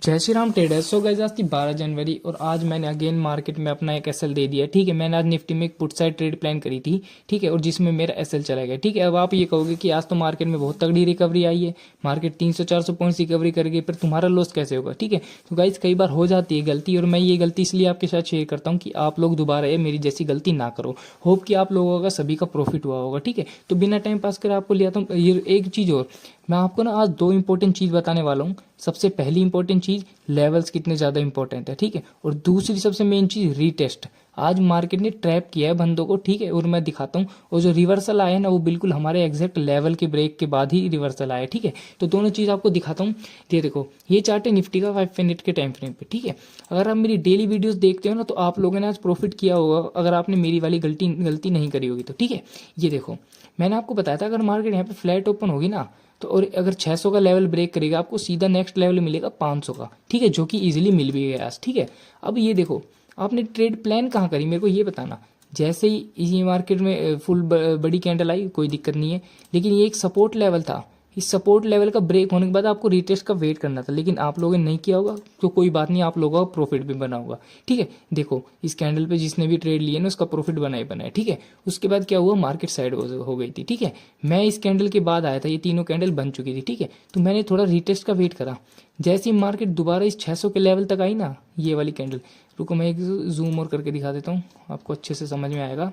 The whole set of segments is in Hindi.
जय Shri Ram traders. So guys, आज थी 12 जनवरी और आज मैंने अगेन मार्केट में अपना एक एसएल दे दिया। ठीक है, मैंने आज निफ्टी में एक पुट साइड ट्रेड प्लान करी थी। ठीक है, और जिसमें मेरा एसएल चला गया। ठीक है, अब आप ये कहोगे कि आज तो मार्केट में बहुत तगड़ी रिकवरी आई है, मार्केट 300-400 पॉइंट्स रिकवरी कर गई, पर तुम्हारा लॉस कैसे होगा। ठीक है, तो गाइस कई बार हो जाती है गलती, और मैं ये गलती इसलिए आपके साथ शेयर करता हूँ कि आप लोग दोबारा ये मेरी जैसी गलती ना करो। होप कि आप लोगों का सभी का प्रॉफिट हुआ होगा। ठीक है, तो बिना टाइम पास कर आपको लिया था ये एक चीज़ और। मैं आपको ना आज दो इंपॉर्टेंट चीज़ बताने वाला हूँ। सबसे पहली इंपॉर्टेंट चीज़, लेवल्स कितने ज़्यादा इंपॉर्टेंट है। ठीक है, और दूसरी सबसे मेन चीज़, रीटेस्ट। आज मार्केट ने ट्रैप किया है बंदों को। ठीक है, और मैं दिखाता हूँ। और जो रिवर्सल आया है ना, वो बिल्कुल हमारे एग्जैक्ट लेवल के ब्रेक के बाद ही रिवर्सल आया है। ठीक है, तो दोनों चीज़ आपको दिखाता हूँ। ये देखो, ये चार्ट है निफ्टी का 5 मिनट के टाइम फ्रेम पे। ठीक है, अगर आप मेरी डेली वीडियोस देखते हो ना, तो आप लोगों ने आज प्रॉफिट किया होगा, अगर आपने मेरी वाली गलती नहीं करी होगी तो। ठीक है, ये देखो, मैंने आपको बताया था अगर मार्केट यहाँ पे फ्लैट ओपन होगी ना, तो और अगर 600 का लेवल ब्रेक करेगा, आपको सीधा नेक्स्ट लेवल मिलेगा 500 का। ठीक है, जो कि इजीली मिल भी गया आज। ठीक है, अब ये देखो, आपने ट्रेड प्लान कहाँ करी, मेरे को ये बताना। जैसे ही ये मार्केट में फुल बड़ी कैंडल आई, कोई दिक्कत नहीं है, लेकिन ये एक सपोर्ट लेवल था। इस सपोर्ट लेवल का ब्रेक होने के बाद आपको रिटेस्ट का वेट करना था, लेकिन आप लोगों ने नहीं किया होगा, तो कोई बात नहीं, आप लोगों का प्रॉफिट भी बना होगा। ठीक है, देखो इस कैंडल पे जिसने भी ट्रेड लिए ना, उसका प्रॉफिट बना ही बना है। ठीक है, उसके बाद क्या हुआ, मार्केट साइड हो गई थी। ठीक है, मैं इस कैंडल के बाद आया था, ये तीनों कैंडल बन चुकी थी। ठीक है, तो मैंने थोड़ा रिटेस्ट का वेट करा। जैसे ही मार्केट दोबारा इस 600 के लेवल तक आई ना, ये वाली कैंडल, रुको मैं एक जूम और करके दिखा देता हूँ, आपको अच्छे से समझ में आएगा।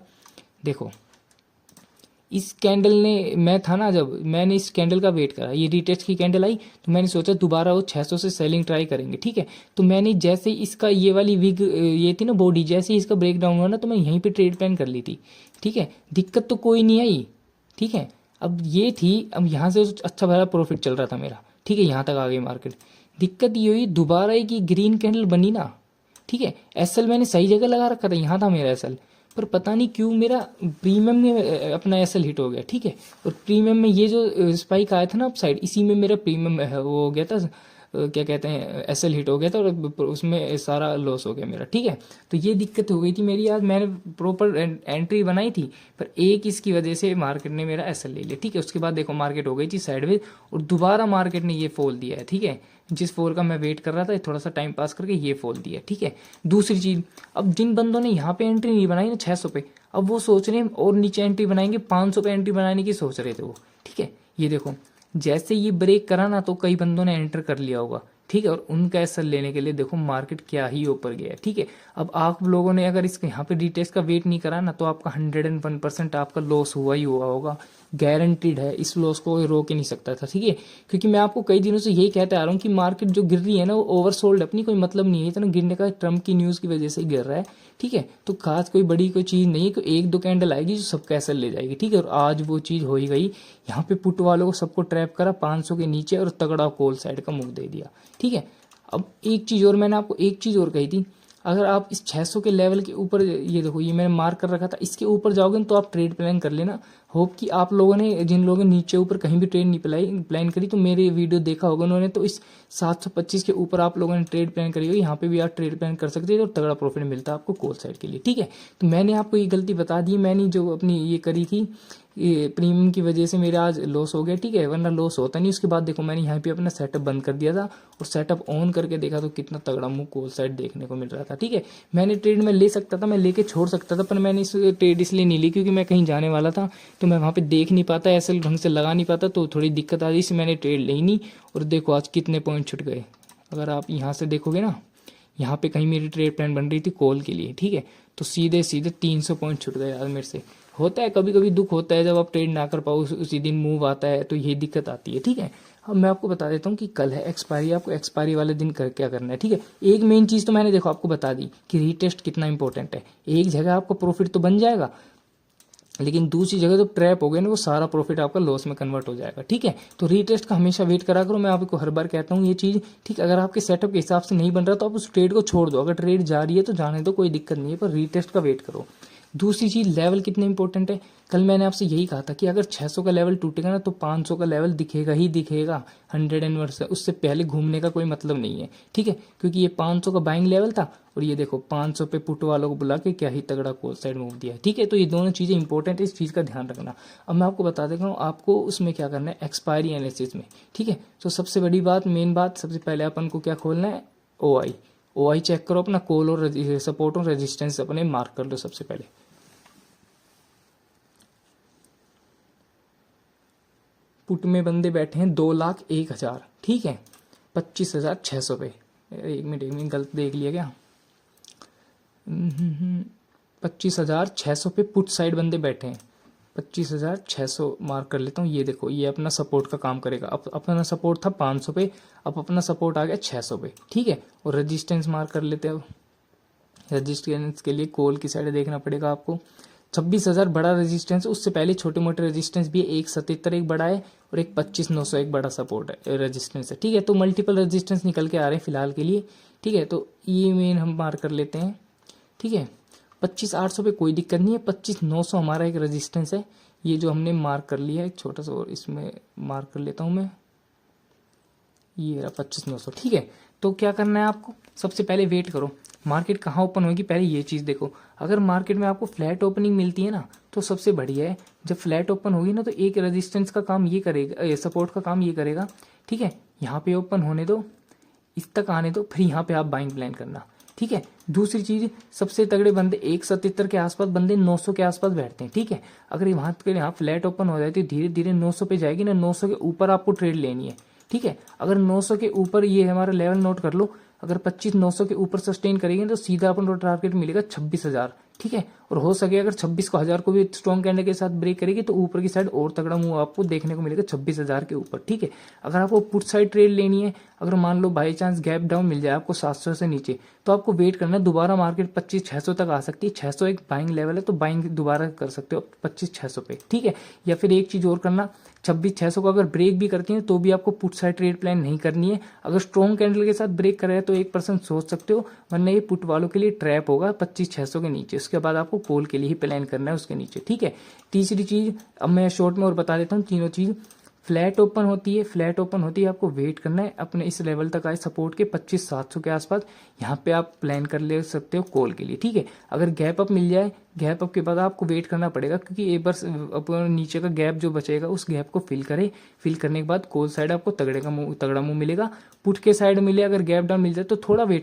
देखो, इस कैंडल ने, मैं था ना, जब मैंने इस कैंडल का वेट करा, ये रिटेस्ट की कैंडल आई, तो मैंने सोचा दोबारा वो 600 से सेलिंग ट्राई करेंगे। ठीक है, तो मैंने जैसे ही इसका ये वाली विग, ये थी ना बॉडी, जैसे ही इसका ब्रेक डाउन हुआ ना, तो मैं यहीं पे ट्रेड प्लान कर ली थी। ठीक है, दिक्कत तो कोई नहीं आई। ठीक है, अब ये थी, अब यहाँ से अच्छा भरा प्रॉफिट चल रहा था मेरा। ठीक है, यहाँ तक आ गई मार्केट। दिक्कत ये हुई दोबारा की ग्रीन कैंडल बनी ना। ठीक है, एसएल मैंने सही जगह लगा रखा था, यहाँ था मेरा एसएल, पर पता नहीं क्यों मेरा प्रीमियम में अपना एसएल हिट हो गया। ठीक है, और प्रीमियम में ये जो स्पाइक आया था ना अप साइड, इसी में मेरा प्रीमियम वो हो गया था, क्या कहते हैं, एसएल हिट हो गया था, और उसमें सारा लॉस हो गया मेरा। ठीक है, तो ये दिक्कत हो गई थी मेरी। आज मैंने प्रॉपर एंट्री बनाई थी, पर एक इसकी वजह से मार्केट ने मेरा एसएल ले लिया। ठीक है, उसके बाद देखो मार्केट हो गई थी साइडवेज, और दोबारा मार्केट ने ये फॉल दिया है। ठीक है, जिस फॉल का मैं वेट कर रहा था, थोड़ा सा टाइम पास करके ये फॉल दिया। ठीक है, दूसरी चीज़, अब जिन बंदों ने यहाँ पे एंट्री नहीं बनाई ना 600 पे, अब वो सोच रहे हैं और नीचे एंट्री बनाएंगे, 500 पे एंट्री बनाने की सोच रहे थे वो। ठीक है, ये देखो, जैसे ये ब्रेक करा ना, तो कई बंदों ने एंटर कर लिया होगा। ठीक है, और उनका एसएल लेने के लिए देखो मार्केट क्या ही ऊपर गया है। ठीक है, अब आप लोगों ने अगर इसके यहाँ पे रिटेस्ट का वेट नहीं करा ना, तो आपका 101% आपका लॉस हुआ ही हुआ होगा, गारंटीड है। इस लॉस को रोक ही नहीं सकता था। ठीक है, क्योंकि मैं आपको कई दिनों से यही कहते आ रहा हूँ कि मार्केट जो गिर रही है ना, वो ओवरसोल्ड, अपनी कोई मतलब नहीं है इतना गिरने का, ट्रम्प की न्यूज़ की वजह से गिर रहा है। ठीक है, तो खास कोई बड़ी कोई चीज़ नहीं है कि एक दो कैंडल आएगी जो सबका एसएल ले जाएगी। ठीक है, और आज वो चीज़ हो ही गई। यहाँ पे पुट वालों को सबको ट्रैप करा 500 के नीचे, और तगड़ा कॉल साइड का मुंह दे दिया। ठीक है, अब एक चीज़ और, मैंने आपको एक चीज़ और कही थी, अगर आप इस 600 के लेवल के ऊपर, ये देखो ये मैंने मार्क कर रखा था, इसके ऊपर जाओगे ना, तो आप ट्रेड प्लान कर लेना। होप कि आप लोगों ने, जिन लोगों ने नीचे ऊपर कहीं भी ट्रेड नहीं प्लान करी, तो मेरे वीडियो देखा होगा उन्होंने, तो इस 725 के ऊपर आप लोगों ने ट्रेड प्लान करी होगी। यहाँ पे भी आप ट्रेड प्लान कर सकते हैं, तो तगड़ा प्रॉफिट मिलता है आपको कॉल साइड के लिए। ठीक है, तो मैंने आपको ये गलती बता दी, मैंने जो अपनी ये करी थी, ये प्रीमियम की वजह से मेरा आज लॉस हो गया। ठीक है, वरना लॉस होता नहीं। उसके बाद देखो मैंने यहाँ पे अपना सेटअप बंद कर दिया था, और सेटअप ऑन करके देखा तो कितना तगड़ा मुंह कॉल साइड देखने को मिल रहा था। ठीक है, मैंने ट्रेड में ले सकता था, मैं लेके छोड़ सकता था, पर मैंने इस ट्रेड इसलिए नहीं ली क्योंकि मैं कहीं जाने वाला था, तो मैं वहाँ पे देख नहीं पाता, ऐसे ढंग से लगा नहीं पाता, तो थोड़ी दिक्कत आ रही, इसलिए मैंने ट्रेड ली नहीं। और देखो आज कितने पॉइंट छुट गए। अगर आप यहाँ से देखोगे ना, यहाँ पे कहीं मेरी ट्रेड प्लान बन रही थी कॉल के लिए। ठीक है, तो सीधे सीधे 300 पॉइंट छुट गए यार मेरे से। होता है, कभी कभी दुख होता है, जब आप ट्रेड ना कर पाओ, उसी दिन मूव आता है, तो ये दिक्कत आती है। ठीक है, अब मैं आपको बता देता हूँ कि कल है एक्सपायरी, आपको एक्सपायरी वाले दिन क्या करना है। ठीक है, एक मेन चीज़ तो मैंने देखो आपको बता दी कि रीटेस्ट कितना इंपॉर्टेंट है। एक जगह आपका प्रॉफिट तो बन जाएगा, लेकिन दूसरी जगह तो ट्रैप हो गया ना, वो सारा प्रॉफिट आपका लॉस में कन्वर्ट हो जाएगा। ठीक है, तो रीटेस्ट का हमेशा वेट करा करो, मैं आपको हर बार कहता हूँ ये चीज़। ठीक, अगर आपके सेटअप के हिसाब से नहीं बन रहा, तो आप उस ट्रेड को छोड़ दो। अगर ट्रेड जा रही है तो जाने दो, कोई दिक्कत नहीं है, पर रीटेस्ट का वेट करो। दूसरी चीज़ लेवल कितने इंपॉर्टेंट है। कल मैंने आपसे यही कहा था कि अगर 600 का लेवल टूटेगा ना तो 500 का लेवल दिखेगा ही दिखेगा। 100 उससे पहले घूमने का कोई मतलब नहीं है, ठीक है, क्योंकि ये 500 का बाइंग लेवल था और ये देखो 500 पे पुट वालों को बुला के क्या ही तगड़ा कॉल साइड मूव दिया है, ठीक है। तो ये दोनों चीज़ें इंपॉर्टेंट है, इस चीज़ का ध्यान रखना। अब मैं आपको बता देता हूँ आपको उसमें क्या करना है एक्सपायरी एनालिसिस में, ठीक है। तो सबसे बड़ी बात, मेन बात, सबसे पहले अपन को क्या खोलना है, ओ आई चेक करो अपना, कॉल और सपोर्ट और रेजिस्टेंस अपने मार्क कर लो सबसे पहले। पुट में बंदे बैठे हैं 2,01,000, ठीक है, 25,600 पे। एक मिनट गलत देख लिया क्या, 25,600 पे पुट साइड बंदे बैठे हैं। 25,600 मार्क कर लेता हूँ। ये देखो ये अपना सपोर्ट का काम करेगा। अब अपना सपोर्ट था 500 पे, अब अपना सपोर्ट आ गया 600 पे, ठीक है। और रेजिस्टेंस मार्क कर लेते हैं। अब रेजिस्टेंस के लिए कॉल की साइड देखना पड़ेगा आपको। 26,000 बड़ा रेजिस्टेंस, उससे पहले छोटे मोटे रेजिस्टेंस भी है, 1,77 एक बड़ा है और एक 25,900 एक बड़ा सपोर्ट है, रेजिस्टेंस है, ठीक है। तो मल्टीपल रेजिस्टेंस निकल के आ रहे हैं फिलहाल के लिए, ठीक है। तो ये मेन हम मार्क कर लेते हैं, ठीक है। 25,800 पे कोई दिक्कत नहीं है, 25,900 हमारा एक रेजिस्टेंस है, ये जो हमने मार्क कर लिया है। एक छोटा सा और इसमें मार्क कर लेता हूँ मैं, ये रहा 25,900, ठीक है। तो क्या करना है आपको, सबसे पहले वेट करो मार्केट कहाँ ओपन होगी, पहले ये चीज़ देखो। अगर मार्केट में आपको फ्लैट ओपनिंग मिलती है ना तो सबसे बढ़िया है। जब फ्लैट ओपन होगी ना तो एक रेजिस्टेंस का काम ये करेगा, सपोर्ट का काम ये करेगा, ठीक है। यहाँ पे ओपन होने दो, इस तक आने दो, फिर यहाँ पे आप बाइंग प्लान करना, ठीक है। दूसरी चीज, सबसे तगड़े बंदे 1,77 के आसपास, बंदे 900 के आसपास बैठते हैं, ठीक है। अगर वहां पे यहाँ फ्लैट ओपन हो जाए तो धीरे धीरे 900 पे जाएगी ना, 900 के ऊपर आपको ट्रेड लेनी है, ठीक है। अगर 900 के ऊपर, ये हमारा लेवल नोट कर लो, अगर 25,900 के ऊपर सस्टेन करेंगे तो सीधा अपन को टारगेट मिलेगा 26,000, ठीक है। और हो सके अगर 26 को 1000 को भी स्ट्रॉन्ग कैंडल के साथ ब्रेक करेगी तो ऊपर की साइड और तगड़ा मूव आपको देखने को मिलेगा 26,000 के ऊपर, ठीक है। अगर आपको पुट साइड ट्रेड लेनी है, अगर मान लो बाई चांस गैप डाउन मिल जाए आपको 700 से नीचे, तो आपको वेट करना है, दोबारा मार्केट 25,600 तक आ सकती है। 600 एक बाइंग लेवल है, तो बाइंग दोबारा कर सकते हो 25,600 पे, ठीक है। या फिर एक चीज और करना, 26,600 को अगर ब्रेक भी करती है तो भी आपको पुट साइड ट्रेड प्लान नहीं करनी है। अगर स्ट्रॉन्ग कैंडल के साथ ब्रेक कर रहा है तो 1% सोच सकते हो, वरना ये पुट वालों के लिए ट्रैप होगा 25,600 के नीचे। उसके बाद आपको कॉल के लिए ही प्लान करना है उसके नीचे, ठीक है। तीसरी चीज, अब मैं शॉर्ट में और बता देता हूँ तीनों चीज। फ्लैट ओपन होती है, फ्लैट ओपन होती है, आपको वेट करना है अपने इस लेवल तक आए सपोर्ट के 25,700 के आसपास, यहाँ पे आप प्लान कर ले सकते हो कॉल के लिए, ठीक है। अगर गैप अप मिल जाए, गैप अप के बाद आपको वेट करना पड़ेगा, क्योंकि एक बार नीचे का गैप जो बचेगा उस गैप को फिल करे, फिल करने के बाद कॉल साइड आपको तगड़ा मुंह मिलेगा। पुट के साइड मिले अगर गैप डाउन मिल जाए तो थोड़ा वेट